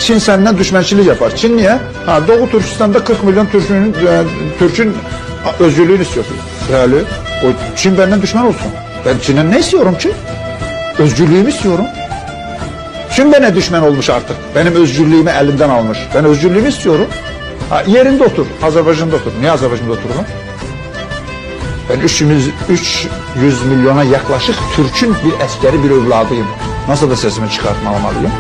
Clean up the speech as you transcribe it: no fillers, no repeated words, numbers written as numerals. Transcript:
Çin senden düşmançılık yapar. Çin niye? Doğu Türkistan'da 40 milyon Türk'ün özgürlüğünü istiyorsun. Yani o Çin benden düşman olsun. Ben Çin'e ne istiyorum ki? Özgürlüğümü istiyorum. Çin bana düşman olmuş artık. Benim özgürlüğümü elimden almış. Ben özgürlüğümü istiyorum. Yerinde otur. Azerbaycan'da otur. Niye Azerbaycan'da otururum? Ben 300 milyona yaklaşık Türk'ün bir askeri bir evladıyım. Nasıl da sesimi çıkartmalıyım?